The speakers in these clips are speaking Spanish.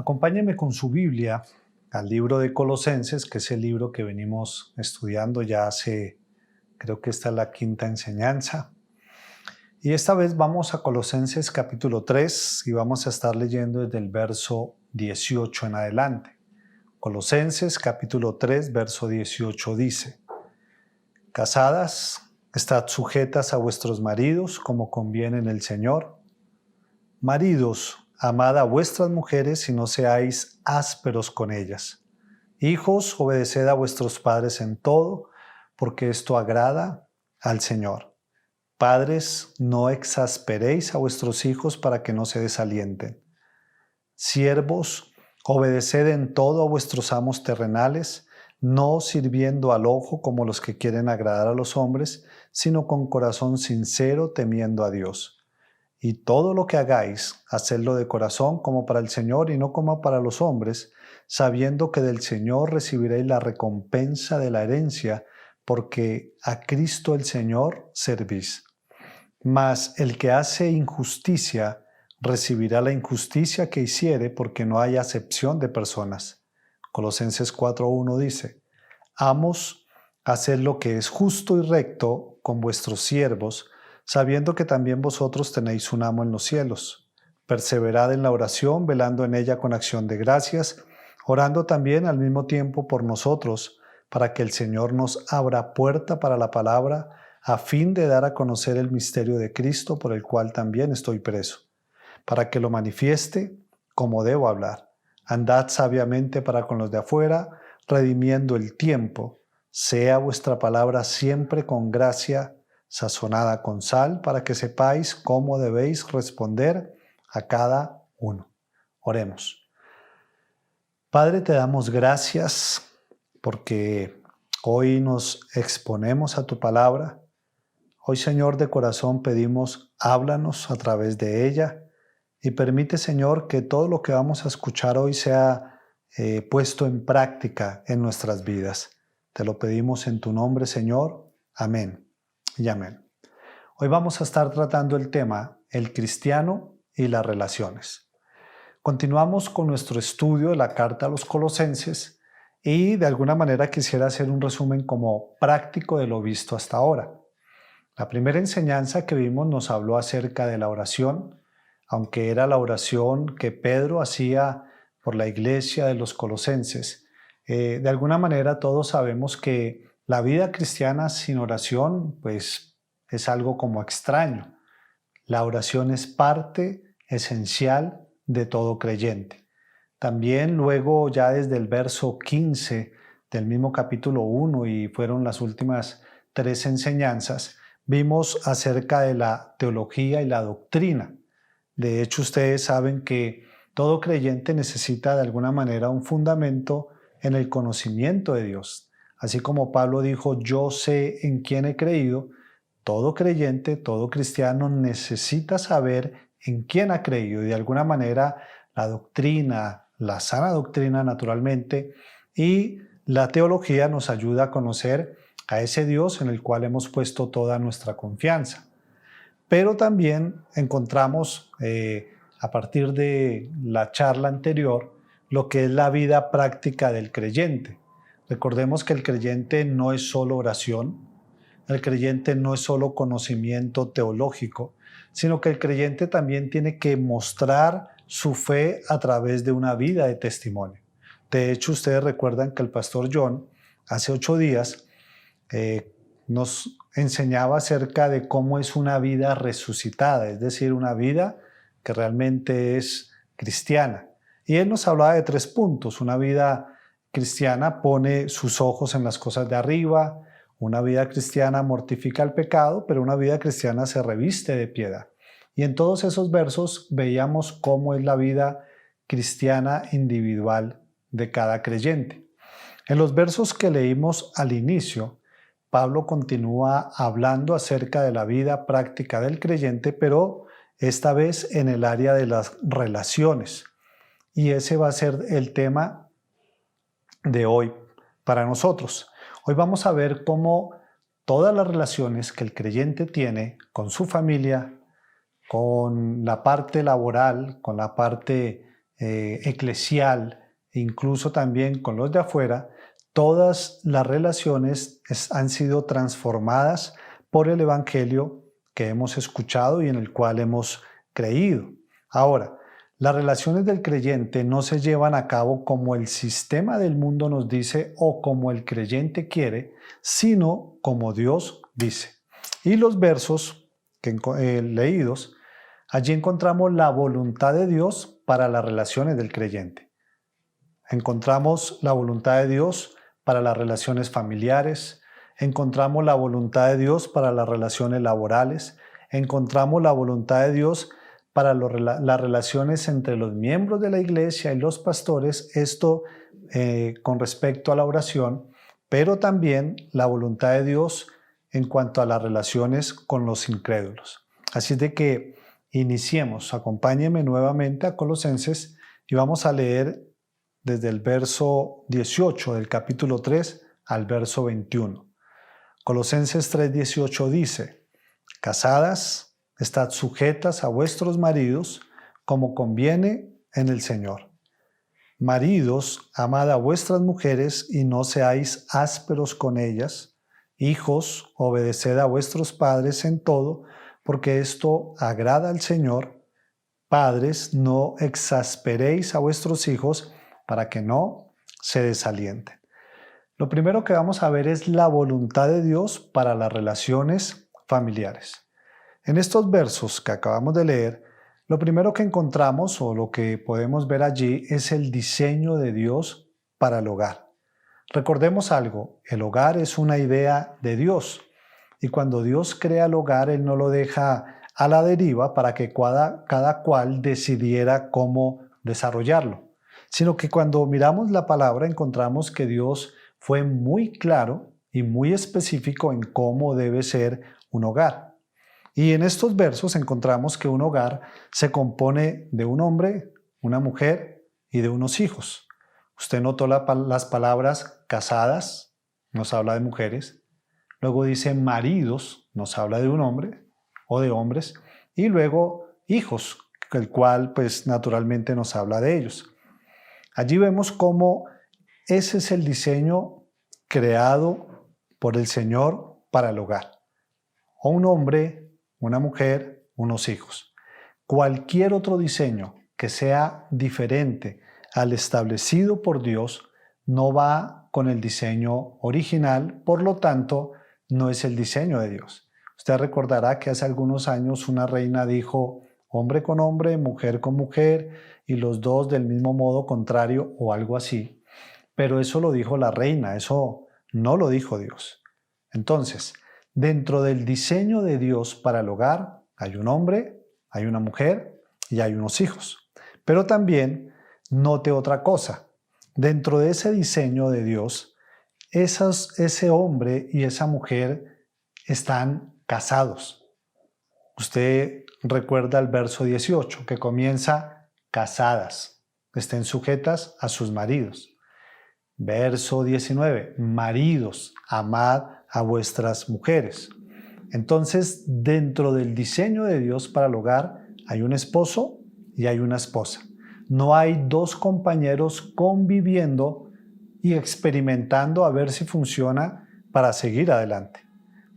Acompáñeme con su Biblia al libro de Colosenses, que es el libro que venimos estudiando ya hace, creo que esta es la quinta enseñanza. Y esta vez vamos a Colosenses capítulo 3 y vamos a estar leyendo desde el verso 18 en adelante. Colosenses capítulo 3, verso 18 dice: Casadas, estad sujetas a vuestros maridos como conviene en el Señor. Maridos, amad a vuestras mujeres y no seáis ásperos con ellas. Hijos, obedeced a vuestros padres en todo, porque esto agrada al Señor. Padres, no exasperéis a vuestros hijos para que no se desalienten. Siervos, obedeced en todo a vuestros amos terrenales, no sirviendo al ojo como los que quieren agradar a los hombres, sino con corazón sincero, temiendo a Dios. Y todo lo que hagáis, hacedlo de corazón como para el Señor y no como para los hombres, sabiendo que del Señor recibiréis la recompensa de la herencia, porque a Cristo el Señor servís. Mas el que hace injusticia recibirá la injusticia que hiciere, porque no hay acepción de personas. Colosenses 4:1 dice: Amos, haced lo que es justo y recto con vuestros siervos, sabiendo que también vosotros tenéis un amo en los cielos. Perseverad en la oración, velando en ella con acción de gracias, orando también al mismo tiempo por nosotros, para que el Señor nos abra puerta para la palabra, a fin de dar a conocer el misterio de Cristo, por el cual también estoy preso, para que lo manifieste como debo hablar. Andad sabiamente para con los de afuera, redimiendo el tiempo. Sea vuestra palabra siempre con gracia, sazonada con sal, para que sepáis cómo debéis responder a cada uno. Oremos. Padre, te damos gracias porque hoy nos exponemos a tu palabra. Hoy, Señor, de corazón pedimos, háblanos a través de ella y permite, Señor, que todo lo que vamos a escuchar hoy sea puesto en práctica en nuestras vidas. Te lo pedimos en tu nombre, Señor. Amén y amén. Hoy vamos a estar tratando el tema el cristiano y las relaciones. Continuamos con nuestro estudio de la carta a los Colosenses y de alguna manera quisiera hacer un resumen como práctico de lo visto hasta ahora. La primera enseñanza que vimos nos habló acerca de la oración, aunque era la oración que Pedro hacía por la iglesia de los Colosenses. De alguna manera todos sabemos que la vida cristiana sin oración pues es algo como extraño. La oración es parte esencial de todo creyente. También luego ya desde el verso 15 del mismo capítulo 1 y fueron las últimas 3 enseñanzas, vimos acerca de la teología y la doctrina. De hecho, ustedes saben que todo creyente necesita de alguna manera un fundamento en el conocimiento de Dios. Así como Pablo dijo, yo sé en quién he creído, todo creyente, todo cristiano necesita saber en quién ha creído y de alguna manera la doctrina, la sana doctrina naturalmente, y la teología nos ayuda a conocer a ese Dios en el cual hemos puesto toda nuestra confianza. Pero también encontramos a partir de la charla anterior lo que es la vida práctica del creyente. Recordemos que el creyente no es solo oración, el creyente no es solo conocimiento teológico, sino que el creyente también tiene que mostrar su fe a través de una vida de testimonio. De hecho, ustedes recuerdan que el pastor John hace 8 días nos enseñaba acerca de cómo es una vida resucitada, es decir, una vida que realmente es cristiana. Y él nos hablaba de 3 puntos. Una vida cristiana pone sus ojos en las cosas de arriba, una vida cristiana mortifica el pecado, pero una vida cristiana se reviste de piedad. Y en todos esos versos veíamos cómo es la vida cristiana individual de cada creyente. En los versos que leímos al inicio, Pablo continúa hablando acerca de la vida práctica del creyente, pero esta vez en el área de las relaciones. Y ese va a ser el tema de hoy para nosotros. Hoy vamos a ver cómo todas las relaciones que el creyente tiene con su familia, con la parte laboral, con la parte eclesial, incluso también con los de afuera, todas las relaciones han sido transformadas por el Evangelio que hemos escuchado y en el cual hemos creído. Ahora, las relaciones del creyente no se llevan a cabo como el sistema del mundo nos dice o como el creyente quiere, sino como Dios dice. Y los versos leídos, allí encontramos la voluntad de Dios para las relaciones del creyente. Encontramos la voluntad de Dios para las relaciones familiares, encontramos la voluntad de Dios para las relaciones laborales, encontramos la voluntad de Dios para las relaciones entre los miembros de la iglesia y los pastores, esto con respecto a la oración, pero también la voluntad de Dios en cuanto a las relaciones con los incrédulos. Así de que iniciemos, acompáñenme nuevamente a Colosenses y vamos a leer desde el verso 18 del capítulo 3 al verso 21. Colosenses 3:18 dice: Casadas, estad sujetas a vuestros maridos, como conviene en el Señor. Maridos, amad a vuestras mujeres y no seáis ásperos con ellas. Hijos, obedeced a vuestros padres en todo, porque esto agrada al Señor. Padres, no exasperéis a vuestros hijos para que no se desalienten. Lo primero que vamos a ver es la voluntad de Dios para las relaciones familiares. En estos versos que acabamos de leer, lo primero que encontramos o lo que podemos ver allí es el diseño de Dios para el hogar. Recordemos algo, el hogar es una idea de Dios y cuando Dios crea el hogar, Él no lo deja a la deriva para que cada cual decidiera cómo desarrollarlo, sino que cuando miramos la palabra encontramos que Dios fue muy claro y muy específico en cómo debe ser un hogar. Y en estos versos encontramos que un hogar se compone de un hombre, una mujer y de unos hijos. Usted notó las palabras casadas, nos habla de mujeres. Luego dice maridos, nos habla de un hombre o de hombres. Y luego hijos, el cual pues naturalmente nos habla de ellos. Allí vemos cómo ese es el diseño creado por el Señor para el hogar. O un hombre, una mujer, unos hijos. Cualquier otro diseño que sea diferente al establecido por Dios no va con el diseño original, por lo tanto, no es el diseño de Dios. Usted recordará que hace algunos años una reina dijo hombre con hombre, mujer con mujer y los dos del mismo modo contrario o algo así. Pero eso lo dijo la reina, eso no lo dijo Dios. Entonces, dentro del diseño de Dios para el hogar hay un hombre, hay una mujer y hay unos hijos. Pero también note otra cosa. Dentro de ese diseño de Dios, ese hombre y esa mujer están casados. Usted recuerda el verso 18 que comienza casadas, estén sujetas a sus maridos. Verso 19, maridos, amad a vuestras mujeres. Entonces, dentro del diseño de Dios para el hogar, hay un esposo y hay una esposa. No hay dos compañeros conviviendo y experimentando a ver si funciona para seguir adelante.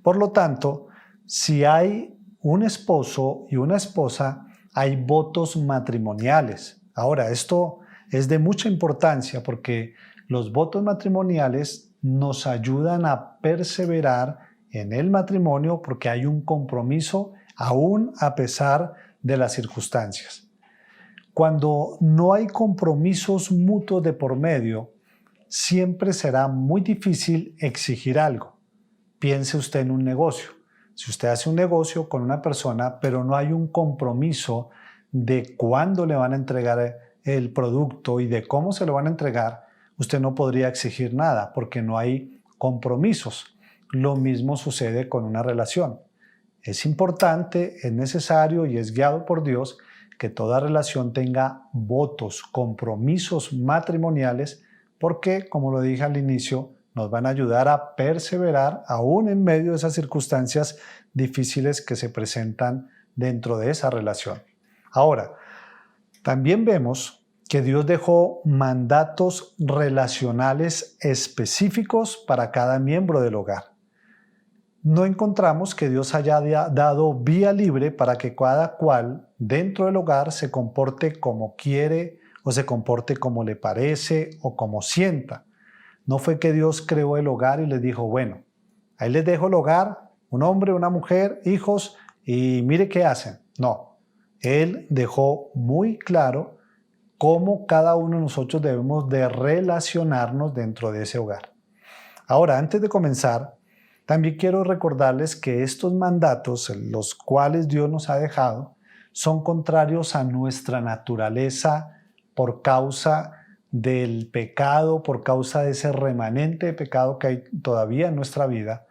Por lo tanto, si hay un esposo y una esposa, hay votos matrimoniales. Ahora, esto es de mucha importancia porque los votos matrimoniales nos ayudan a perseverar en el matrimonio porque hay un compromiso aún a pesar de las circunstancias. Cuando no hay compromisos mutuos de por medio, siempre será muy difícil exigir algo. Piense usted en un negocio. Si usted hace un negocio con una persona, pero no hay un compromiso de cuándo le van a entregar el producto y de cómo se lo van a entregar, usted no podría exigir nada porque no hay compromisos. Lo mismo sucede con una relación. Es importante, es necesario y es guiado por Dios que toda relación tenga votos, compromisos matrimoniales, porque, como lo dije al inicio, nos van a ayudar a perseverar aún en medio de esas circunstancias difíciles que se presentan dentro de esa relación. Ahora, también vemos que Dios dejó mandatos relacionales específicos para cada miembro del hogar. No encontramos que Dios haya dado vía libre para que cada cual dentro del hogar se comporte como quiere o se comporte como le parece o como sienta. No fue que Dios creó el hogar y les dijo, bueno, ahí les dejo el hogar, un hombre, una mujer, hijos, y mire qué hacen. No, Él dejó muy claro cómo cada uno de nosotros debemos de relacionarnos dentro de ese hogar. Ahora, antes de comenzar, también quiero recordarles que estos mandatos, los cuales Dios nos ha dejado, son contrarios a nuestra naturaleza por causa del pecado, por causa de ese remanente de pecado que hay todavía en nuestra vida.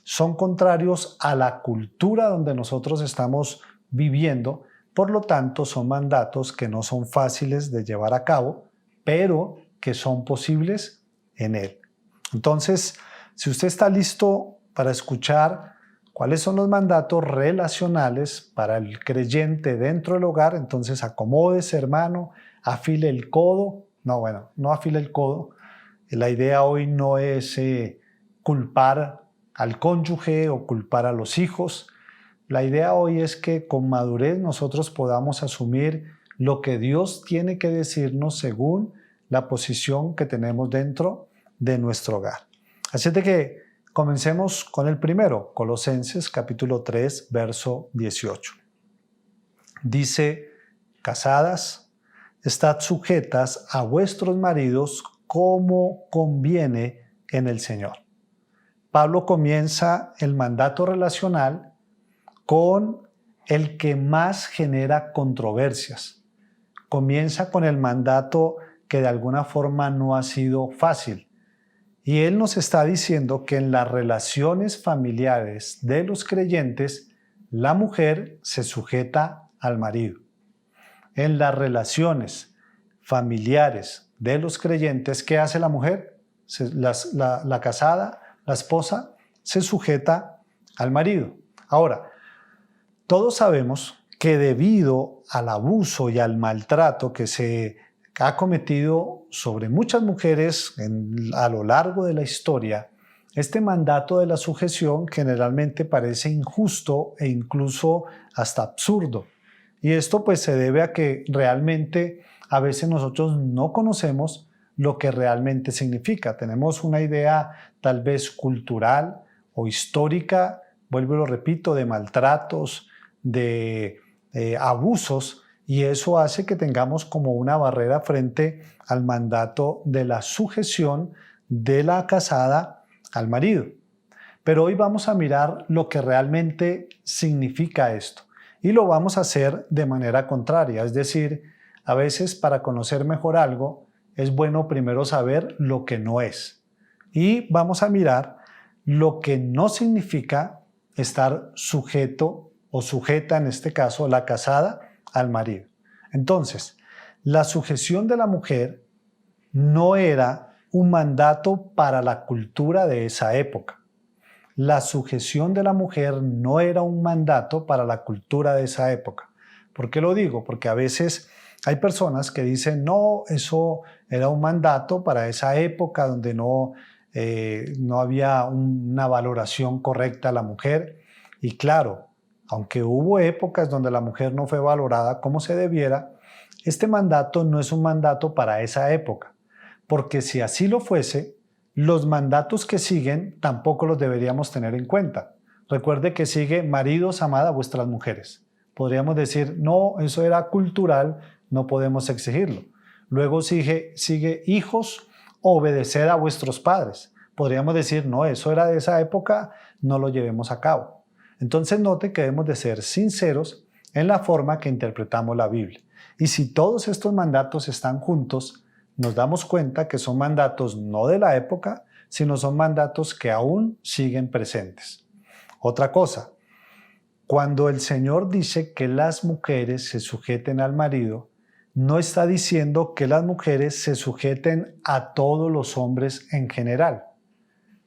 Son contrarios a la cultura donde nosotros estamos viviendo. Por lo tanto, son mandatos que no son fáciles de llevar a cabo, pero que son posibles en Él. Entonces, si usted está listo para escuchar cuáles son los mandatos relacionales para el creyente dentro del hogar, entonces acomódese, hermano, afile el codo. No, bueno, no afile el codo. La idea hoy no es culpar al cónyuge o culpar a los hijos. La idea hoy es que con madurez nosotros podamos asumir lo que Dios tiene que decirnos según la posición que tenemos dentro de nuestro hogar. Así de que comencemos con el primero, Colosenses capítulo 3, verso 18. Dice, casadas, estad sujetas a vuestros maridos como conviene en el Señor. Pablo comienza el mandato relacional con el que más genera controversias. Comienza con el mandato que de alguna forma no ha sido fácil. Y él nos está diciendo que en las relaciones familiares de los creyentes, la mujer se sujeta al marido. En las relaciones familiares de los creyentes, ¿qué hace la mujer? La casada, la esposa, se sujeta al marido. Ahora, todos sabemos que debido al abuso y al maltrato que se ha cometido sobre muchas mujeres a lo largo de la historia, este mandato de la sujeción generalmente parece injusto e incluso hasta absurdo. Y esto pues se debe a que realmente a veces nosotros no conocemos lo que realmente significa. Tenemos una idea tal vez cultural o histórica, vuelvo y lo repito, de maltratos, de abusos, y eso hace que tengamos como una barrera frente al mandato de la sujeción de la casada al marido. Pero hoy vamos a mirar lo que realmente significa esto y lo vamos a hacer de manera contraria, es decir, a veces para conocer mejor algo es bueno primero saber lo que no es. Y vamos a mirar lo que no significa estar sujeto o sujeta, en este caso, la casada al marido. Entonces, la sujeción de la mujer no era un mandato para la cultura de esa época. La sujeción de la mujer no era un mandato para la cultura de esa época. ¿Por qué lo digo? Porque a veces hay personas que dicen, no, eso era un mandato para esa época donde no había una valoración correcta a la mujer. Y claro, aunque hubo épocas donde la mujer no fue valorada como se debiera, este mandato no es un mandato para esa época, porque si así lo fuese, los mandatos que siguen tampoco los deberíamos tener en cuenta. Recuerde que sigue, maridos, amad a vuestras mujeres. Podríamos decir, no, eso era cultural, no podemos exigirlo. Luego sigue, hijos, obedeced a vuestros padres. Podríamos decir, no, eso era de esa época, no lo llevemos a cabo. Entonces note que debemos de ser sinceros en la forma que interpretamos la Biblia. Y si todos estos mandatos están juntos, nos damos cuenta que son mandatos no de la época, sino son mandatos que aún siguen presentes. Otra cosa, cuando el Señor dice que las mujeres se sujeten al marido, no está diciendo que las mujeres se sujeten a todos los hombres en general.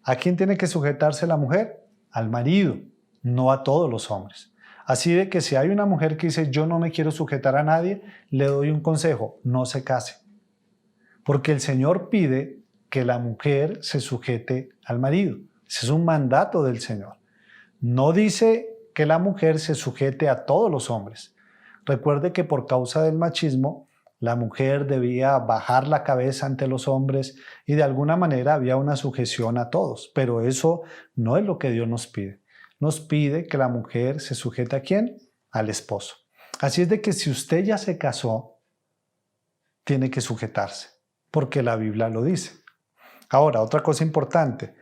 ¿A quién tiene que sujetarse la mujer? Al marido, no a todos los hombres. Así de que si hay una mujer que dice yo no me quiero sujetar a nadie, le doy un consejo: no se case. Porque el Señor pide que la mujer se sujete al marido. Ese es un mandato del Señor. No dice que la mujer se sujete a todos los hombres. Recuerde que por causa del machismo, la mujer debía bajar la cabeza ante los hombres y de alguna manera había una sujeción a todos. Pero eso no es lo que Dios nos pide. Nos pide que la mujer se sujete ¿a quién? Al esposo. Así es de que si usted ya se casó, tiene que sujetarse, porque la Biblia lo dice. Ahora, otra cosa importante.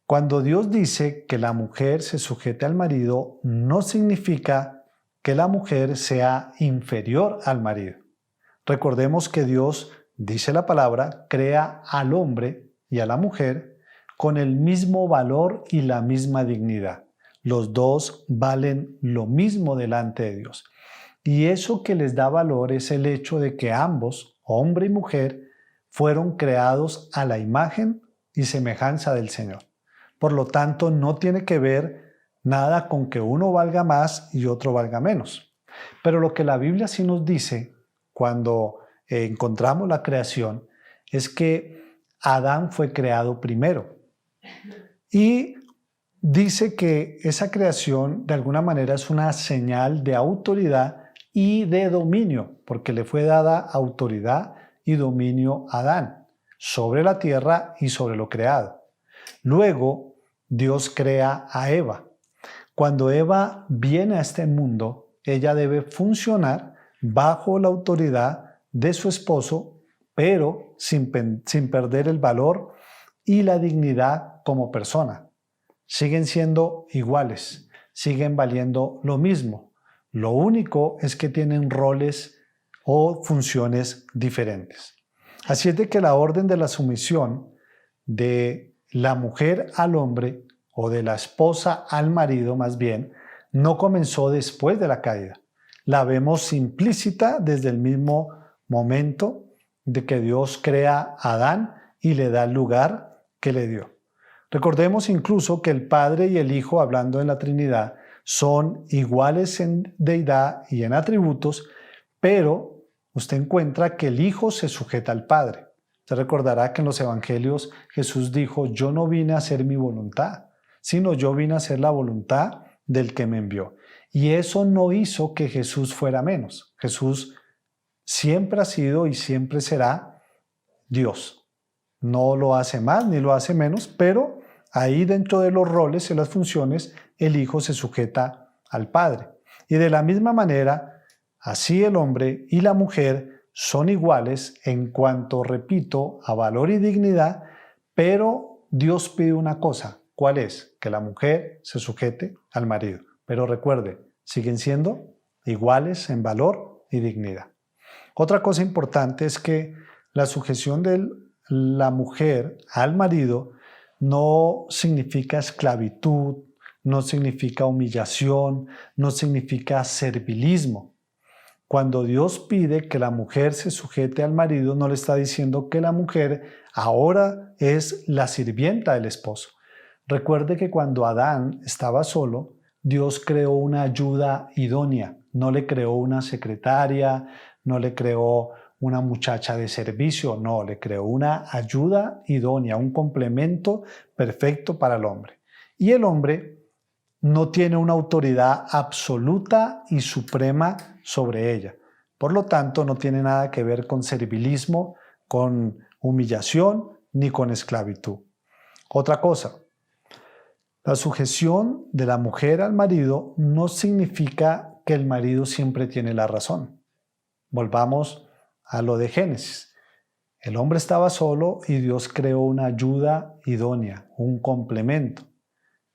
Cuando Dios dice que la mujer se sujete al marido, no significa que la mujer sea inferior al marido. Recordemos que Dios, dice la palabra, crea al hombre y a la mujer con el mismo valor y la misma dignidad. Los dos valen lo mismo delante de Dios. Y eso que les da valor es el hecho de que ambos, hombre y mujer, fueron creados a la imagen y semejanza del Señor. Por lo tanto, no tiene que ver nada con que uno valga más y otro valga menos. Pero lo que la Biblia sí nos dice cuando encontramos la creación es que Adán fue creado primero. Y dice que esa creación de alguna manera es una señal de autoridad y de dominio, porque le fue dada autoridad y dominio a Adán sobre la tierra y sobre lo creado. Luego, Dios crea a Eva. Cuando Eva viene a este mundo, ella debe funcionar bajo la autoridad de su esposo, pero sin perder el valor y la dignidad como persona. Siguen siendo iguales, siguen valiendo lo mismo. Lo único es que tienen roles o funciones diferentes. Así es de que la orden de la sumisión de la mujer al hombre, o de la esposa al marido más bien, no comenzó después de la caída. La vemos implícita desde el mismo momento de que Dios crea a Adán y le da el lugar que le dio. Recordemos incluso que el Padre y el Hijo, hablando en la Trinidad, son iguales en deidad y en atributos, pero usted encuentra que el Hijo se sujeta al Padre. Usted recordará que en los Evangelios Jesús dijo: yo no vine a hacer mi voluntad, sino yo vine a hacer la voluntad del que me envió. Y eso no hizo que Jesús fuera menos. Jesús siempre ha sido y siempre será Dios. No lo hace más ni lo hace menos, pero ahí dentro de los roles y las funciones, el Hijo se sujeta al Padre. Y de la misma manera, así el hombre y la mujer son iguales en cuanto, repito, a valor y dignidad, pero Dios pide una cosa. ¿Cuál es? Que la mujer se sujete al marido. Pero recuerde, siguen siendo iguales en valor y dignidad. Otra cosa importante es que la sujeción de la mujer al marido no significa esclavitud, no significa humillación, no significa servilismo. Cuando Dios pide que la mujer se sujete al marido, no le está diciendo que la mujer ahora es la sirvienta del esposo. Recuerde que cuando Adán estaba solo, Dios creó una ayuda idónea. No le creó una secretaria, no le creó una muchacha de servicio, no, le creó una ayuda idónea, un complemento perfecto para el hombre. Y el hombre no tiene una autoridad absoluta y suprema sobre ella. Por lo tanto, no tiene nada que ver con servilismo, con humillación, ni con esclavitud. Otra cosa, la sujeción de la mujer al marido no significa que el marido siempre tiene la razón. Volvamos a lo de Génesis. El hombre estaba solo y Dios creó una ayuda idónea, un complemento.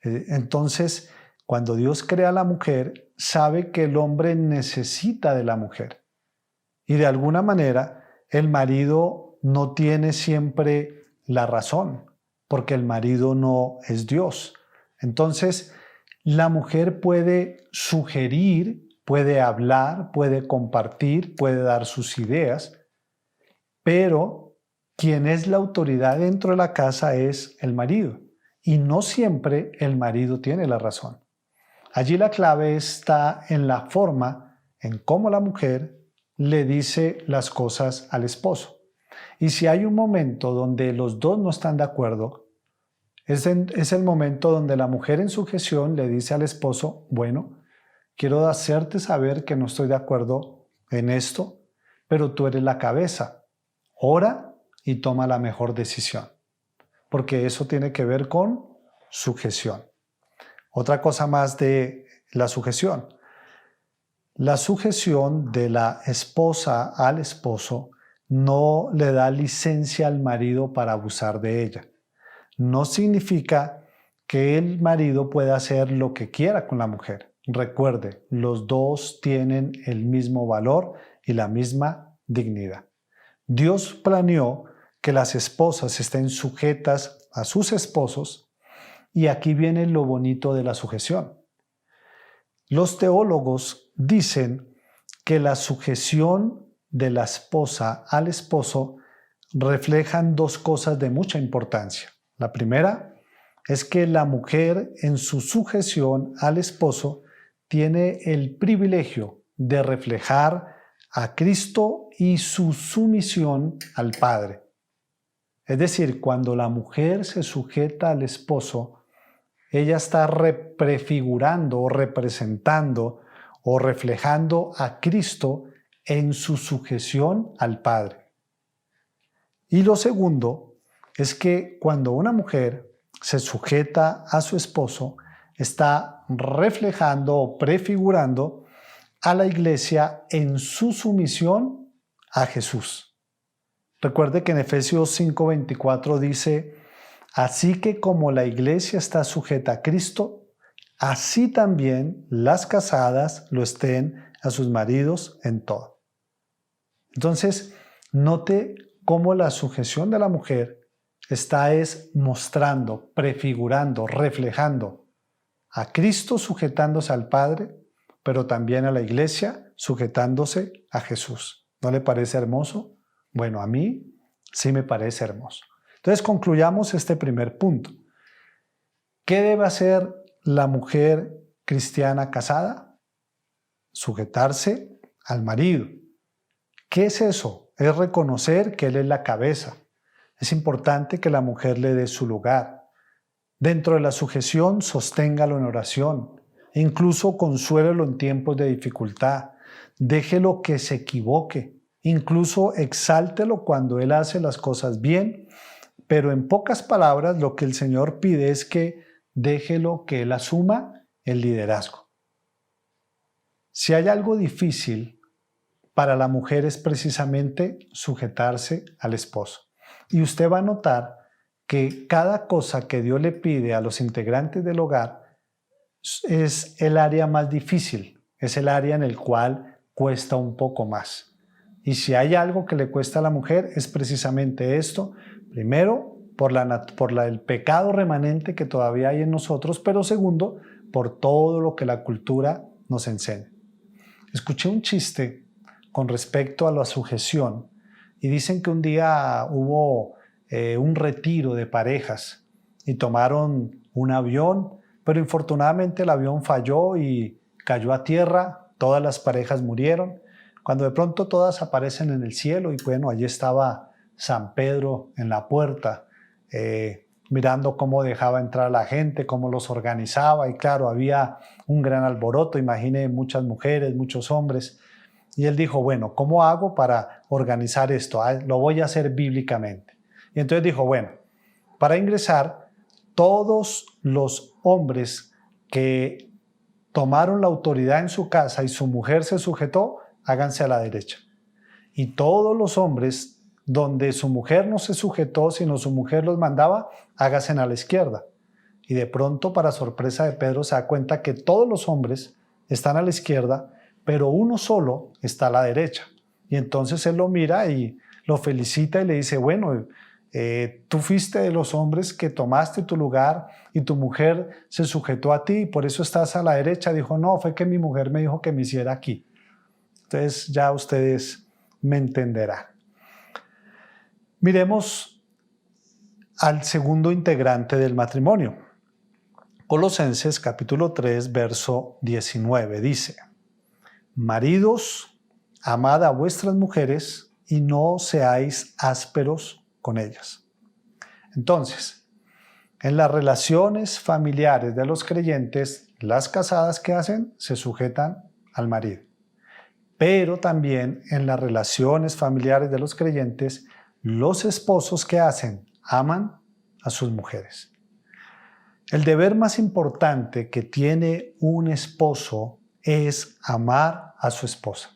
Entonces, cuando Dios crea a la mujer, sabe que el hombre necesita de la mujer. Y de alguna manera, el marido no tiene siempre la razón, porque el marido no es Dios. Entonces, la mujer puede sugerir, puede hablar, puede compartir, puede dar sus ideas, pero quien es la autoridad dentro de la casa es el marido. Y no siempre el marido tiene la razón. Allí la clave está en la forma en cómo la mujer le dice las cosas al esposo. Y si hay un momento donde los dos no están de acuerdo, es el momento donde la mujer en sujeción le dice al esposo, bueno, quiero hacerte saber que no estoy de acuerdo en esto, pero tú eres la cabeza. Ora y toma la mejor decisión, porque eso tiene que ver con sujeción. Otra cosa más de la sujeción. La sujeción de la esposa al esposo no le da licencia al marido para abusar de ella. No significa que el marido pueda hacer lo que quiera con la mujer. Recuerde, los dos tienen el mismo valor y la misma dignidad. Dios planeó que las esposas estén sujetas a sus esposos y aquí viene lo bonito de la sujeción. Los teólogos dicen que la sujeción de la esposa al esposo reflejan dos cosas de mucha importancia. La primera es que la mujer en su sujeción al esposo tiene el privilegio de reflejar a Cristo y su sumisión al Padre. Es decir, cuando la mujer se sujeta al esposo, ella está prefigurando o representando o reflejando a Cristo en su sujeción al Padre. Y lo segundo es que cuando una mujer se sujeta a su esposo, está reflejando o prefigurando a la iglesia en su sumisión a Jesús. Recuerde que en Efesios 5:24 dice, así que como la iglesia está sujeta a Cristo, así también las casadas lo estén a sus maridos en todo. Entonces, note cómo la sujeción de la mujer está mostrando, prefigurando, reflejando a Cristo sujetándose al Padre, pero también a la iglesia sujetándose a Jesús. ¿No le parece hermoso? Bueno, a mí sí me parece hermoso. Entonces concluyamos este primer punto. ¿Qué debe hacer la mujer cristiana casada? Sujetarse al marido. ¿Qué es eso? Es reconocer que él es la cabeza. Es importante que la mujer le dé su lugar. Dentro de la sujeción, sosténgalo en oración. Incluso consuélelo en tiempos de dificultad. Déjelo que se equivoque. Incluso exáltelo cuando él hace las cosas bien. Pero en pocas palabras, lo que el Señor pide es que déjelo que él asuma el liderazgo. Si hay algo difícil para la mujer es precisamente sujetarse al esposo. Y usted va a notar que cada cosa que Dios le pide a los integrantes del hogar es el área más difícil, es el área en el cual cuesta un poco más. Y si hay algo que le cuesta a la mujer es precisamente esto. Primero, por el pecado remanente que todavía hay en nosotros, pero segundo, por todo lo que la cultura nos enseña. Escuché un chiste con respecto a la sujeción y dicen que un día hubo un retiro de parejas y tomaron un avión, pero infortunadamente el avión falló y cayó a tierra, todas las parejas murieron. Cuando de pronto todas aparecen en el cielo y bueno, allí estaba San Pedro en la puerta, mirando cómo dejaba entrar a la gente, cómo los organizaba y claro, había un gran alboroto, imagine muchas mujeres, muchos hombres. Y él dijo, bueno, ¿cómo hago para organizar esto? Lo voy a hacer bíblicamente. Y entonces dijo, bueno, para ingresar, todos los hombres que tomaron la autoridad en su casa y su mujer se sujetó, háganse a la derecha. Y todos los hombres donde su mujer no se sujetó, sino su mujer los mandaba, háganse a la izquierda. Y de pronto, para sorpresa de Pedro, se da cuenta que todos los hombres están a la izquierda, pero uno solo está a la derecha. Y entonces él lo mira y lo felicita y le dice, bueno, tú fuiste de los hombres que tomaste tu lugar y tu mujer se sujetó a ti y por eso estás a la derecha. Dijo, no, fue que mi mujer me dijo que me hiciera aquí. Entonces ya ustedes me entenderán. Miremos al segundo integrante del matrimonio. Colosenses capítulo 3, verso 19 dice: Maridos, amad a vuestras mujeres y no seáis ásperos con ellas. Entonces, en las relaciones familiares de los creyentes, las casadas, ¿qué hacen? Se sujetan al marido. Pero también en las relaciones familiares de los creyentes, los esposos, ¿qué hacen? Aman a sus mujeres. El deber más importante que tiene un esposo es amar a su esposa.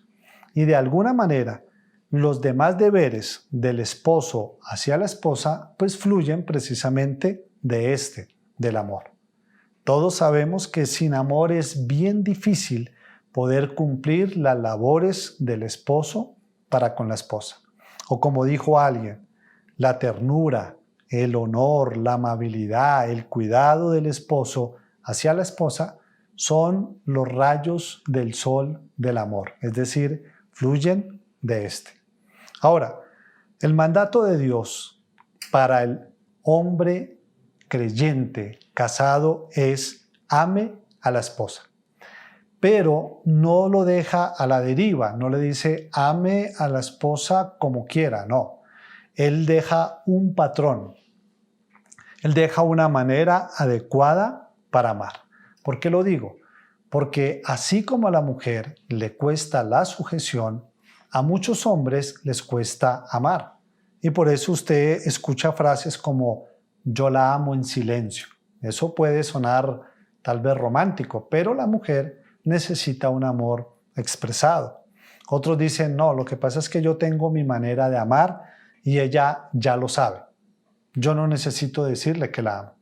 Y de alguna manera, los demás deberes del esposo hacia la esposa, pues fluyen precisamente del amor. Todos sabemos que sin amor es bien difícil poder cumplir las labores del esposo para con la esposa. O como dijo alguien, la ternura, el honor, la amabilidad, el cuidado del esposo hacia la esposa son los rayos del sol del amor, es decir, fluyen de este. Ahora, el mandato de Dios para el hombre creyente casado es ame a la esposa. Pero no lo deja a la deriva, no le dice ame a la esposa como quiera, no. Él deja un patrón, él deja una manera adecuada para amar. ¿Por qué lo digo? Porque así como a la mujer le cuesta la sujeción, a muchos hombres les cuesta amar. Y por eso usted escucha frases como yo la amo en silencio. Eso puede sonar tal vez romántico, pero la mujer necesita un amor expresado. Otros dicen, no, lo que pasa es que yo tengo mi manera de amar y ella ya lo sabe. Yo no necesito decirle que la amo.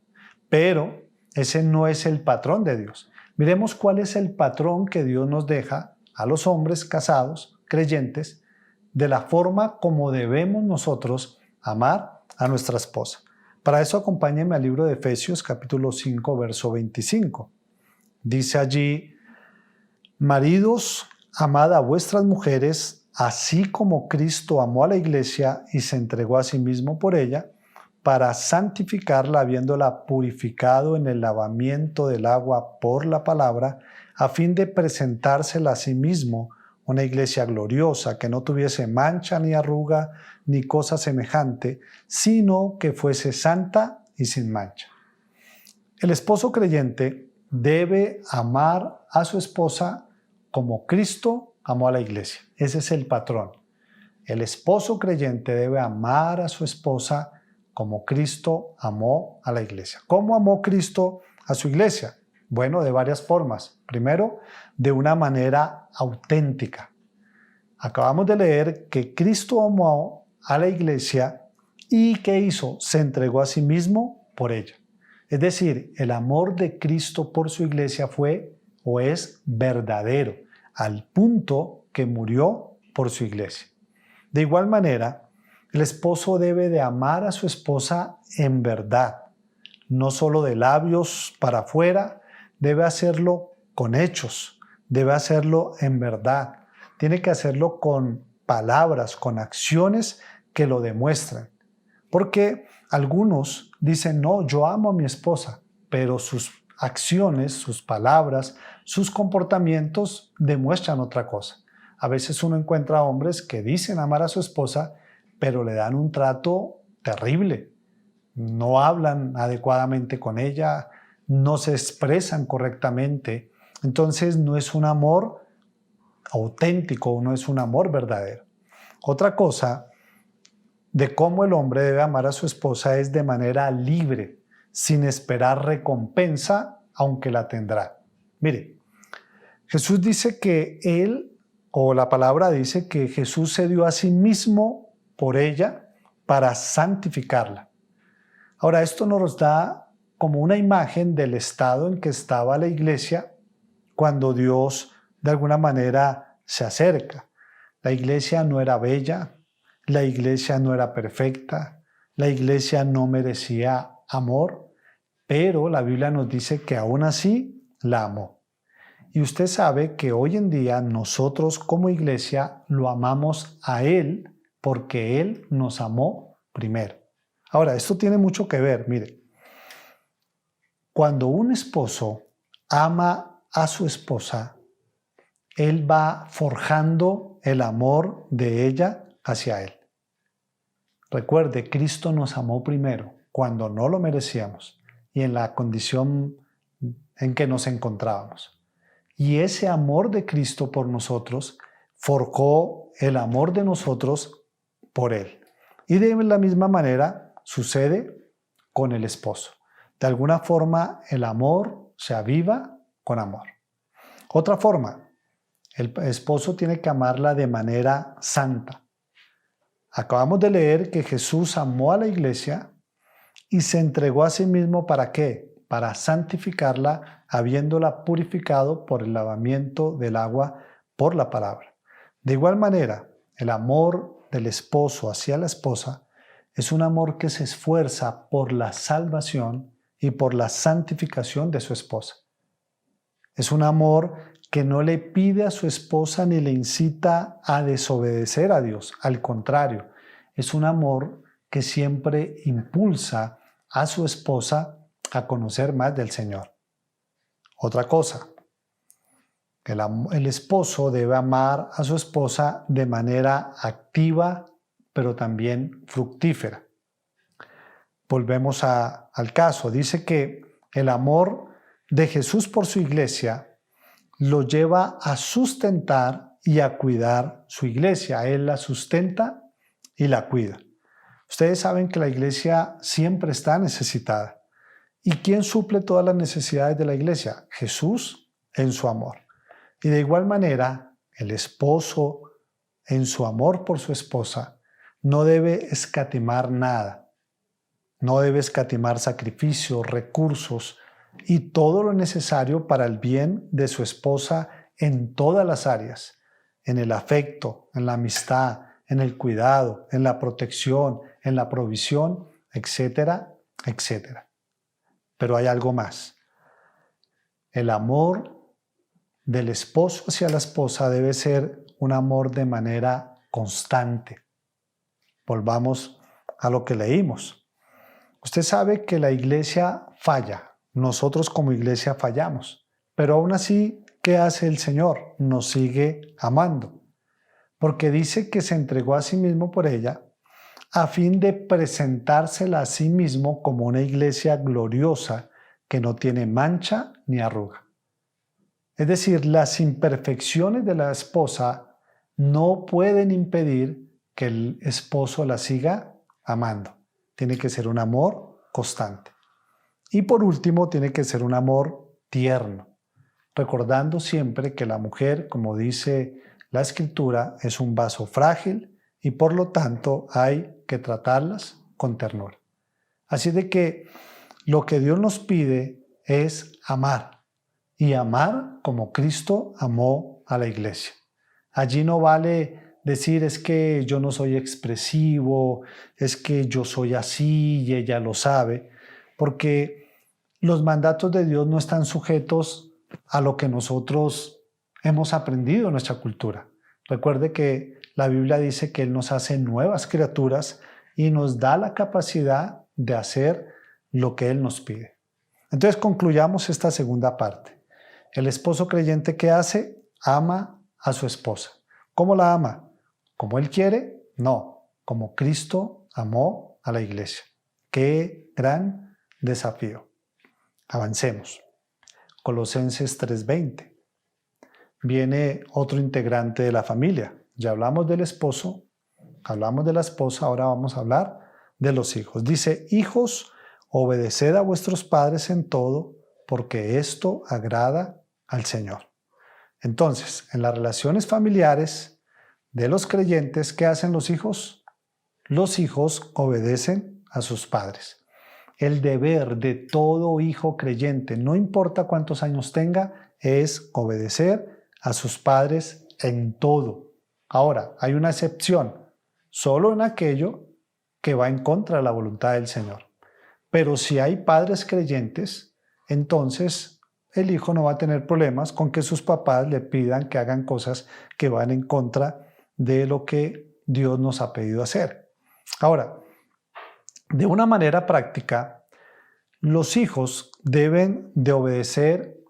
Pero ese no es el patrón de Dios. Miremos cuál es el patrón que Dios nos deja a los hombres casados, creyentes, de la forma como debemos nosotros amar a nuestra esposa. Para eso acompáñenme al libro de Efesios capítulo 5, verso 25. Dice allí, maridos, amad a vuestras mujeres, así como Cristo amó a la iglesia y se entregó a sí mismo por ella, para santificarla, habiéndola purificado en el lavamiento del agua por la palabra, a fin de presentársela a sí mismo una iglesia gloriosa, que no tuviese mancha ni arruga ni cosa semejante, sino que fuese santa y sin mancha. El esposo creyente debe amar a su esposa como Cristo amó a la iglesia. Ese es el patrón. El esposo creyente debe amar a su esposa como Cristo amó a la iglesia. ¿Cómo amó Cristo a su iglesia? Bueno, de varias formas. Primero, de una manera auténtica. Acabamos de leer que Cristo amó a la iglesia y ¿qué hizo? Se entregó a sí mismo por ella. Es decir, el amor de Cristo por su iglesia fue o es verdadero, al punto que murió por su iglesia. De igual manera, el esposo debe de amar a su esposa en verdad, no solo de labios para afuera, debe hacerlo con hechos, debe hacerlo en verdad, tiene que hacerlo con palabras, con acciones que lo demuestren. Porque algunos dicen, no, yo amo a mi esposa, pero sus acciones, sus palabras, sus comportamientos demuestran otra cosa. A veces uno encuentra hombres que dicen amar a su esposa, pero le dan un trato terrible. No hablan adecuadamente con ella, no se expresan correctamente. Entonces no es un amor auténtico, no es un amor verdadero. Otra cosa de cómo el hombre debe amar a su esposa es de manera libre, sin esperar recompensa, aunque la tendrá. Mire, Jesús dice que él, o la palabra dice que Jesús se dio a sí mismo por ella para santificarla. Ahora, esto nos da como una imagen del estado en que estaba la iglesia cuando Dios de alguna manera se acerca. La iglesia no era bella, la iglesia no era perfecta, la iglesia no merecía amor, pero la Biblia nos dice que aún así la amó. Y usted sabe que hoy en día nosotros como iglesia lo amamos a Él porque Él nos amó primero. Ahora, esto tiene mucho que ver, mire. cuando un esposo ama a su esposa, él va forjando el amor de ella hacia él. Recuerde, Cristo nos amó primero, cuando no lo merecíamos y en la condición en que nos encontrábamos. Y ese amor de Cristo por nosotros forjó el amor de nosotros por Él. Y de la misma manera sucede con el esposo. De alguna forma el amor se aviva con amor. Otra forma, el esposo tiene que amarla de manera santa. Acabamos de leer que Jesús amó a la iglesia y se entregó a sí mismo ¿para qué? Para santificarla, habiéndola purificado por el lavamiento del agua por la palabra. De igual manera, el amor del esposo hacia la esposa es un amor que se esfuerza por la salvación y por la santificación de su esposa. Es un amor que no le pide a su esposa ni le incita a desobedecer a Dios. Al contrario, es un amor que siempre impulsa a su esposa a conocer más del Señor. Otra cosa, el esposo debe amar a su esposa de manera activa, pero también fructífera. Volvemos al caso. Dice que el amor de Jesús por su iglesia lo lleva a sustentar y a cuidar su iglesia. Él la sustenta y la cuida. Ustedes saben que la iglesia siempre está necesitada. ¿Y quién suple todas las necesidades de la iglesia? Jesús en su amor. Y de igual manera, el esposo en su amor por su esposa no debe escatimar nada. No debe escatimar sacrificios, recursos y todo lo necesario para el bien de su esposa en todas las áreas, en el afecto, en la amistad, en el cuidado, en la protección, en la provisión, etcétera, etcétera. Pero hay algo más. El amor del esposo hacia la esposa debe ser un amor de manera constante. Volvamos a lo que leímos. Usted sabe que la iglesia falla. Nosotros como iglesia fallamos, pero aún así, ¿qué hace el Señor? Nos sigue amando, porque dice que se entregó a sí mismo por ella a fin de presentársela a sí mismo como una iglesia gloriosa que no tiene mancha ni arruga. Es decir, las imperfecciones de la esposa no pueden impedir que el esposo la siga amando. Tiene que ser un amor constante. Y por último, tiene que ser un amor tierno, recordando siempre que la mujer, como dice la Escritura, es un vaso frágil y por lo tanto hay que tratarlas con ternura. Así de que lo que Dios nos pide es amar y amar como Cristo amó a la iglesia. Allí no vale decir es que yo no soy expresivo, es que yo soy así y ella lo sabe, porque los mandatos de Dios no están sujetos a lo que nosotros hemos aprendido en nuestra cultura. Recuerde que la Biblia dice que Él nos hace nuevas criaturas y nos da la capacidad de hacer lo que Él nos pide. Entonces concluyamos esta segunda parte. El esposo creyente, ¿qué hace? Ama a su esposa. ¿Cómo la ama? ¿Como Él quiere? No, como Cristo amó a la iglesia. ¡Qué gran desafío! Avancemos. Colosenses 3:20. Viene otro integrante de la familia. Ya hablamos del esposo, hablamos de la esposa, ahora vamos a hablar de los hijos. Dice, hijos, obedeced a vuestros padres en todo, porque esto agrada al Señor. Entonces, en las relaciones familiares de los creyentes, ¿qué hacen los hijos? Los hijos obedecen a sus padres. El deber de todo hijo creyente, no importa cuántos años tenga, es obedecer a sus padres en todo. Ahora, hay una excepción, solo en aquello que va en contra de la voluntad del Señor. Pero si hay padres creyentes, entonces el hijo no va a tener problemas con que sus papás le pidan que hagan cosas que van en contra de lo que Dios nos ha pedido hacer. Ahora, de una manera práctica, los hijos deben de obedecer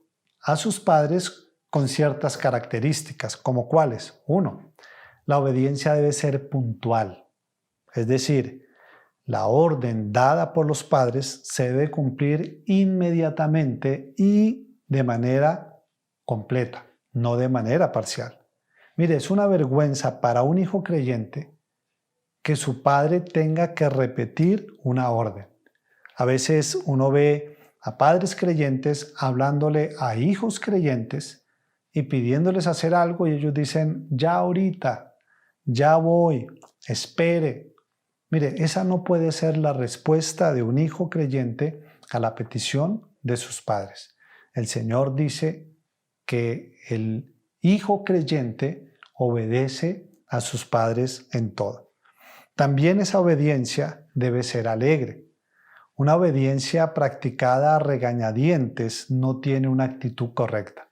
a sus padres con ciertas características, como cuáles. 1. La obediencia debe ser puntual, es decir, la orden dada por los padres se debe cumplir inmediatamente y de manera completa, no de manera parcial. Mire, es una vergüenza para un hijo creyente que su padre tenga que repetir una orden. A veces uno ve a padres creyentes hablándole a hijos creyentes y pidiéndoles hacer algo y ellos dicen, ya ahorita, ya voy, espere. Mire, esa no puede ser la respuesta de un hijo creyente a la petición de sus padres. El Señor dice que el hijo creyente obedece a sus padres en todo. También esa obediencia debe ser alegre. Una obediencia practicada a regañadientes no tiene una actitud correcta.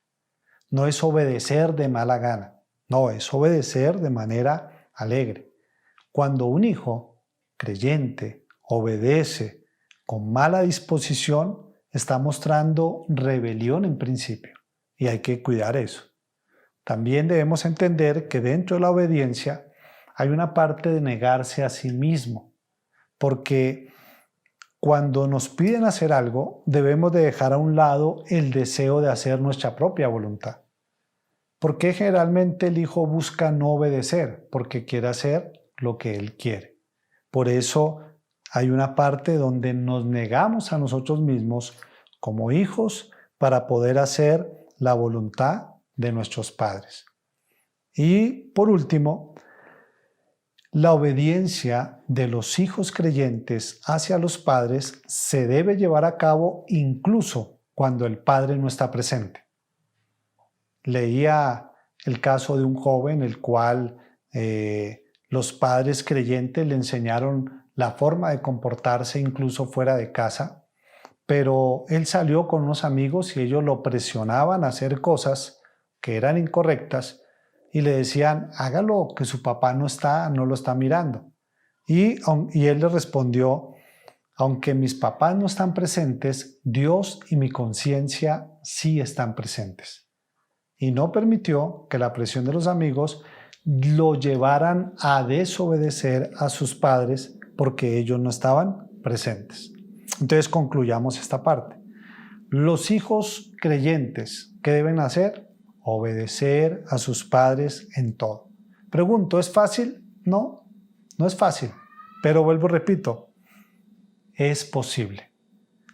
No es obedecer de mala gana, no, es obedecer de manera alegre. Cuando un hijo creyente obedece con mala disposición, está mostrando rebelión en principio y hay que cuidar eso. También debemos entender que dentro de la obediencia hay una parte de negarse a sí mismo, porque cuando nos piden hacer algo, debemos de dejar a un lado el deseo de hacer nuestra propia voluntad. ¿Por qué generalmente el hijo busca no obedecer? Porque quiere hacer lo que él quiere. Por eso hay una parte donde nos negamos a nosotros mismos como hijos para poder hacer la voluntad de nuestros padres. Y por último, la obediencia de los hijos creyentes hacia los padres se debe llevar a cabo incluso cuando el padre no está presente. Leía el caso de un joven el cual los padres creyentes le enseñaron la forma de comportarse incluso fuera de casa, pero él salió con unos amigos y ellos lo presionaban a hacer cosas que eran incorrectas y le decían, hágalo, que su papá no lo está mirando. Y él le respondió, aunque mis papás no están presentes, Dios y mi conciencia sí están presentes. Y no permitió que la presión de los amigos lo llevaran a desobedecer a sus padres porque ellos no estaban presentes. Entonces concluyamos esta parte. Los hijos creyentes, ¿qué deben hacer? Obedecer a sus padres en todo. Pregunto, ¿es fácil? No, no es fácil. Pero vuelvo y repito, es posible.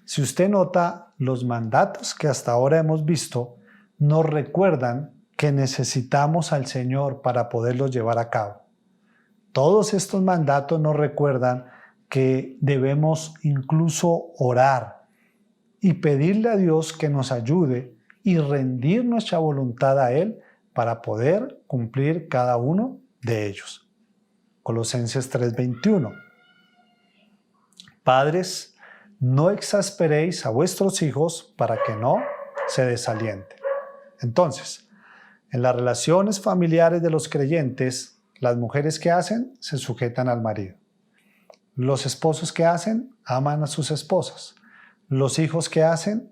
Si usted nota, los mandatos que hasta ahora hemos visto nos recuerdan que necesitamos al Señor para poderlos llevar a cabo. Todos estos mandatos nos recuerdan que debemos incluso orar y pedirle a Dios que nos ayude y rendir nuestra voluntad a Él para poder cumplir cada uno de ellos. Colosenses 3:21. Padres, no exasperéis a vuestros hijos para que no se desalienten. Entonces, en las relaciones familiares de los creyentes, las mujeres que hacen se sujetan al marido. Los esposos que hacen aman a sus esposas. Los hijos que hacen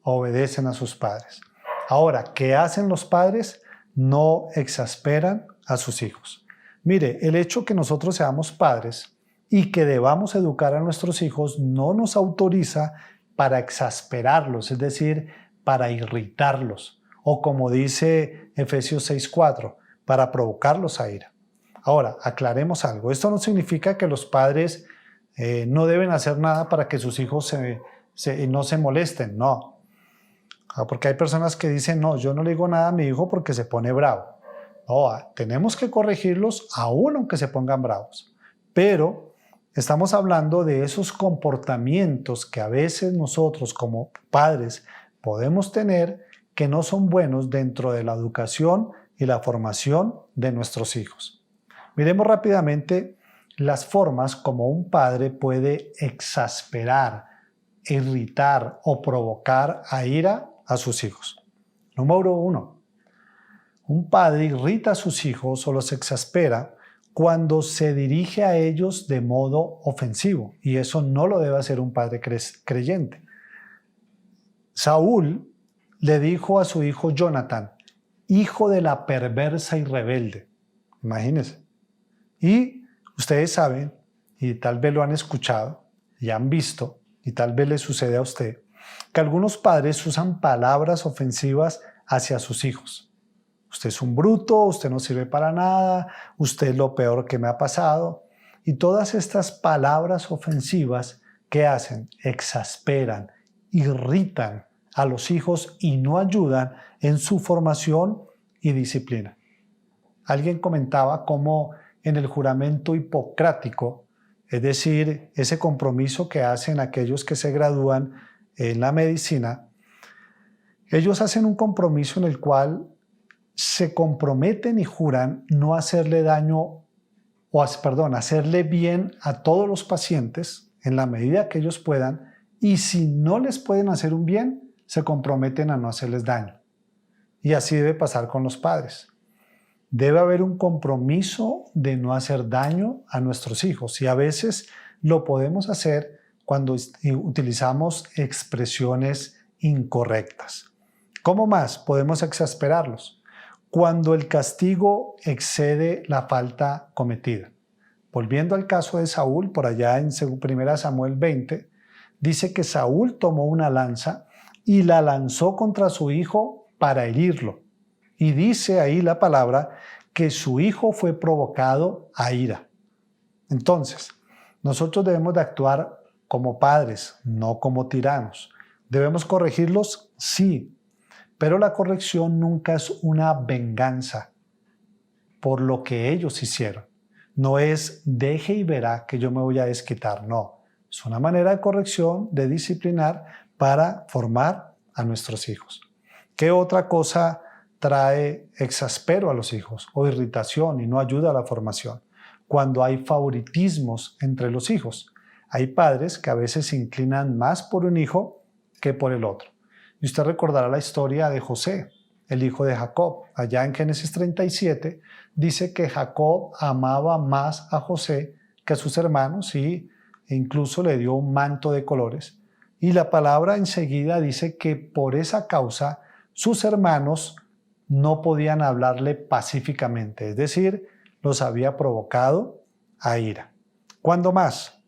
obedecen a sus padres. Ahora, ¿qué hacen los padres? No exasperan a sus hijos. Mire, el hecho que nosotros seamos padres y que debamos educar a nuestros hijos no nos autoriza para exasperarlos, es decir, para irritarlos, o como dice Efesios 6:4, para provocarlos a ira. Ahora, aclaremos algo. Esto no significa que los padres no deben hacer nada para que sus hijos no se molesten, no. Porque hay personas que dicen, no, yo no le digo nada a mi hijo porque se pone bravo. No, tenemos que corregirlos aún aunque se pongan bravos. Pero estamos hablando de esos comportamientos que a veces nosotros como padres podemos tener que no son buenos dentro de la educación y la formación de nuestros hijos. Miremos rápidamente las formas como un padre puede exasperar, irritar o provocar a ira a sus hijos. Número 1. Un padre irrita a sus hijos o los exaspera cuando se dirige a ellos de modo ofensivo, y eso no lo debe hacer un padre creyente. Saúl le dijo a su hijo Jonathan, hijo de la perversa y rebelde. Imagínense. Y ustedes saben, y tal vez lo han escuchado, y han visto, y tal vez le sucede a usted, que algunos padres usan palabras ofensivas hacia sus hijos. Usted es un bruto, usted no sirve para nada, usted es lo peor que me ha pasado. Y todas estas palabras ofensivas, ¿qué hacen? Exasperan, irritan a los hijos y no ayudan en su formación y disciplina. Alguien comentaba cómo en el juramento hipocrático, es decir, ese compromiso que hacen aquellos que se gradúan en la medicina, ellos hacen un compromiso en el cual se comprometen y juran no hacerle daño hacerle bien a todos los pacientes en la medida que ellos puedan, y si no les pueden hacer un bien, se comprometen a no hacerles daño. Y así debe pasar con los padres. Debe haber un compromiso de no hacer daño a nuestros hijos, y a veces lo podemos hacer cuando utilizamos expresiones incorrectas. ¿Cómo más podemos exasperarlos? Cuando el castigo excede la falta cometida. Volviendo al caso de Saúl, por allá en 1 Samuel 20, dice que Saúl tomó una lanza y la lanzó contra su hijo para herirlo. Y dice ahí la palabra que su hijo fue provocado a ira. Entonces, nosotros debemos de actuar como padres, no como tiranos. ¿Debemos corregirlos? Sí. Pero la corrección nunca es una venganza por lo que ellos hicieron. No es deje y verá que yo me voy a desquitar. No, es una manera de corrección, de disciplinar para formar a nuestros hijos. ¿Qué otra cosa trae exaspero a los hijos o irritación y no ayuda a la formación? Cuando hay favoritismos entre los hijos. Hay padres que a veces se inclinan más por un hijo que por el otro. Y usted recordará la historia de José, el hijo de Jacob. Allá en Génesis 37 dice que Jacob amaba más a José que a sus hermanos e incluso le dio un manto de colores. Y la palabra enseguida dice que por esa causa sus hermanos no podían hablarle pacíficamente, es decir, los había provocado a ira. ¿Cuándo más?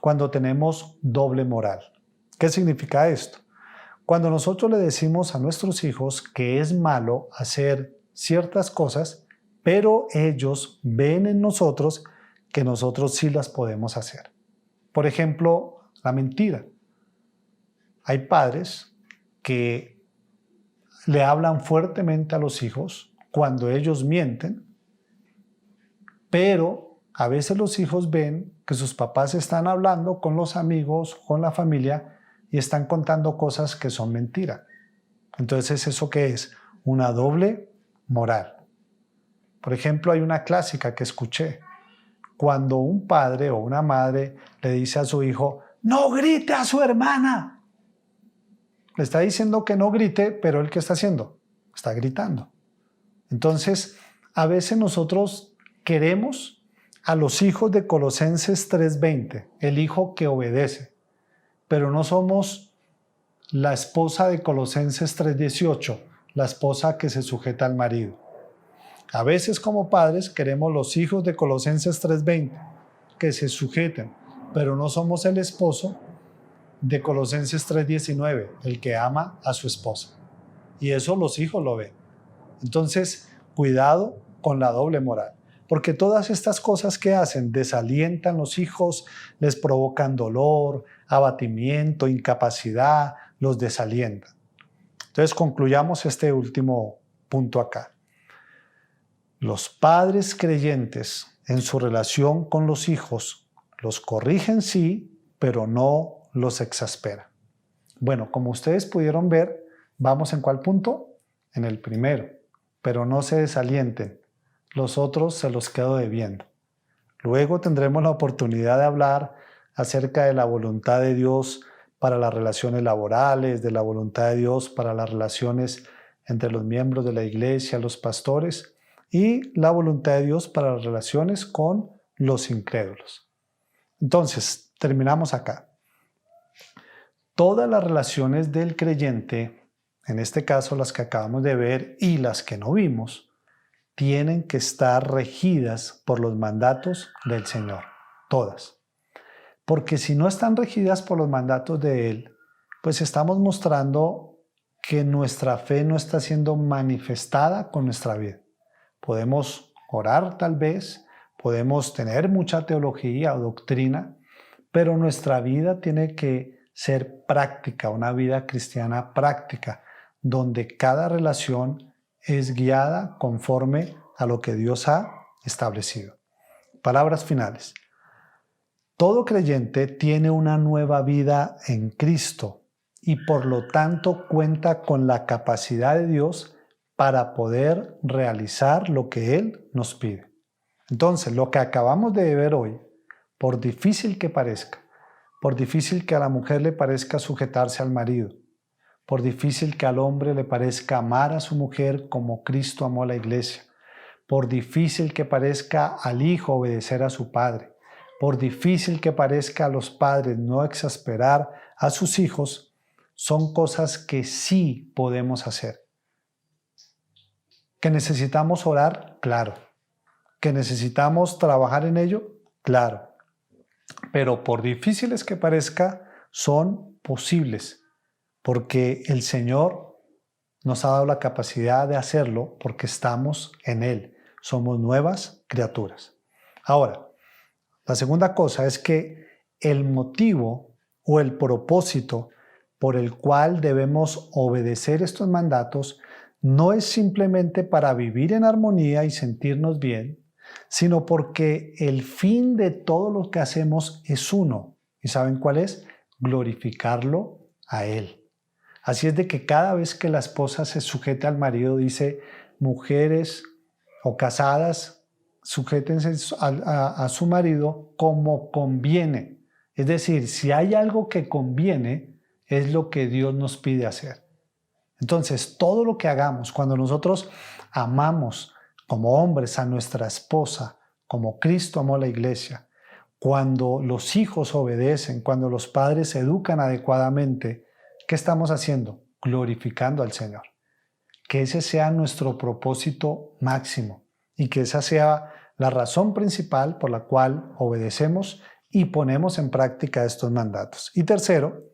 Cuando tenemos doble moral. ¿Qué significa esto? Cuando nosotros le decimos a nuestros hijos que es malo hacer ciertas cosas, pero ellos ven en nosotros que nosotros sí las podemos hacer. Por ejemplo, la mentira. Hay padres que le hablan fuertemente a los hijos cuando ellos mienten, pero a veces los hijos ven que sus papás están hablando con los amigos, con la familia, y están contando cosas que son mentira. Entonces, ¿eso qué es? Una doble moral. Por ejemplo, hay una clásica que escuché. Cuando un padre o una madre le dice a su hijo, ¡no grite a su hermana! Le está diciendo que no grite, pero ¿él qué está haciendo? Está gritando. Entonces, a veces nosotros queremos a los hijos de Colosenses 3:20, el hijo que obedece, pero no somos la esposa de Colosenses 3:18, la esposa que se sujeta al marido. A veces como padres queremos los hijos de Colosenses 3:20, que se sujeten, pero no somos el esposo de Colosenses 3:19, el que ama a su esposa. Y eso los hijos lo ven. Entonces, cuidado con la doble moral. Porque todas estas cosas que hacen desalientan a los hijos, les provocan dolor, abatimiento, incapacidad, los desalientan. Entonces concluyamos este último punto acá. Los padres creyentes en su relación con los hijos los corrigen sí, pero no los exasperan. Bueno, como ustedes pudieron ver, ¿vamos en cuál punto? En el primero, pero no se desalienten. Los otros se los quedo debiendo. Luego tendremos la oportunidad de hablar acerca de la voluntad de Dios para las relaciones laborales, de la voluntad de Dios para las relaciones entre los miembros de la iglesia, los pastores, y la voluntad de Dios para las relaciones con los incrédulos. Entonces, terminamos acá. todas las relaciones del creyente, en este caso las que acabamos de ver y las que no vimos, tienen que estar regidas por los mandatos del Señor, todas. Porque si no están regidas por los mandatos de Él, pues estamos mostrando que nuestra fe no está siendo manifestada con nuestra vida. Podemos orar tal vez, podemos tener mucha teología o doctrina, pero nuestra vida tiene que ser práctica, una vida cristiana práctica, donde cada relación es guiada conforme a lo que Dios ha establecido. Palabras finales. Todo creyente tiene una nueva vida en Cristo y por lo tanto cuenta con la capacidad de Dios para poder realizar lo que Él nos pide. Entonces, lo que acabamos de ver hoy, por difícil que parezca, por difícil que a la mujer le parezca sujetarse al marido, por difícil que al hombre le parezca amar a su mujer como Cristo amó a la iglesia, por difícil que parezca al hijo obedecer a su padre, por difícil que parezca a los padres no exasperar a sus hijos, son cosas que sí podemos hacer. ¿Que necesitamos orar? Claro. ¿Que necesitamos trabajar en ello? Claro. Pero por difíciles que parezca, son posibles, porque el Señor nos ha dado la capacidad de hacerlo porque estamos en Él. Somos nuevas criaturas. Ahora, la segunda cosa es que el motivo o el propósito por el cual debemos obedecer estos mandatos no es simplemente para vivir en armonía y sentirnos bien, sino porque el fin de todo lo que hacemos es uno. ¿Y saben cuál es? Glorificarlo a Él. Así es de que cada vez que la esposa se sujeta al marido, dice, mujeres o casadas, sujétense a su marido como conviene. Es decir, si hay algo que conviene, es lo que Dios nos pide hacer. Entonces, todo lo que hagamos, cuando nosotros amamos como hombres a nuestra esposa, como Cristo amó a la iglesia, cuando los hijos obedecen, cuando los padres se educan adecuadamente, ¿qué estamos haciendo? Glorificando al Señor. Que ese sea nuestro propósito máximo y que esa sea la razón principal por la cual obedecemos y ponemos en práctica estos mandatos. Y tercero,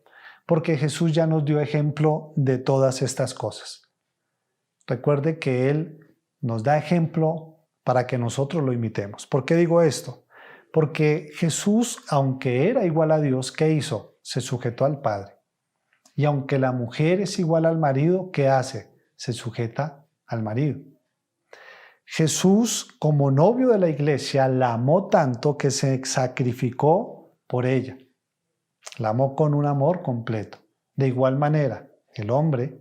porque Jesús ya nos dio ejemplo de todas estas cosas. Recuerde que Él nos da ejemplo para que nosotros lo imitemos. ¿Por qué digo esto? Porque Jesús, aunque era igual a Dios, ¿qué hizo? Se sujetó al Padre. Y aunque la mujer es igual al marido, ¿qué hace? Se sujeta al marido. Jesús, como novio de la iglesia, la amó tanto que se sacrificó por ella. La amó con un amor completo. De igual manera, el hombre,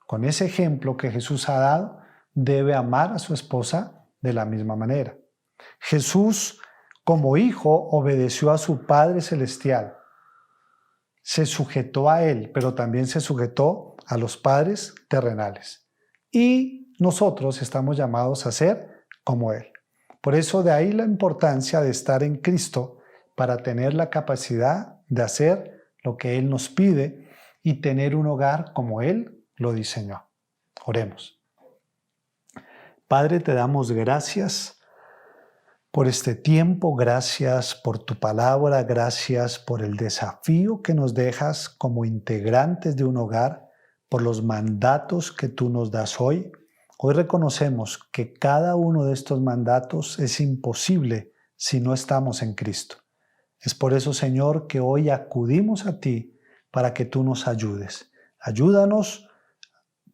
con ese ejemplo que Jesús ha dado, debe amar a su esposa de la misma manera. Jesús, como hijo, obedeció a su Padre Celestial. Se sujetó a Él, pero también se sujetó a los padres terrenales. Y nosotros estamos llamados a ser como Él. Por eso de ahí la importancia de estar en Cristo para tener la capacidad de hacer lo que Él nos pide y tener un hogar como Él lo diseñó. Oremos. Padre, te damos gracias por este tiempo, gracias por tu palabra, gracias por el desafío que nos dejas como integrantes de un hogar, por los mandatos que tú nos das hoy. Hoy reconocemos que cada uno de estos mandatos es imposible si no estamos en Cristo. Es por eso, Señor, que hoy acudimos a ti para que tú nos ayudes. Ayúdanos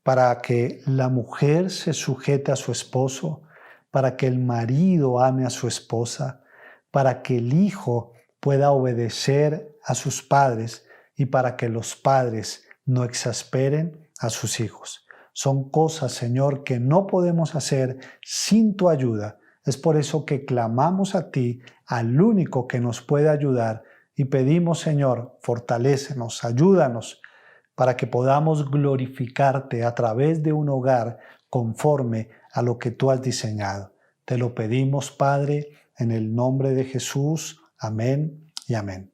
para que la mujer se sujete a su esposo, para que el marido ame a su esposa, para que el hijo pueda obedecer a sus padres y para que los padres no exasperen a sus hijos. Son cosas, Señor, que no podemos hacer sin tu ayuda. Es por eso que clamamos a ti, al único que nos puede ayudar, y pedimos, Señor, fortalécenos, ayúdanos, para que podamos glorificarte a través de un hogar conforme a lo que tú has diseñado. Te lo pedimos, Padre, en el nombre de Jesús. Amén y amén.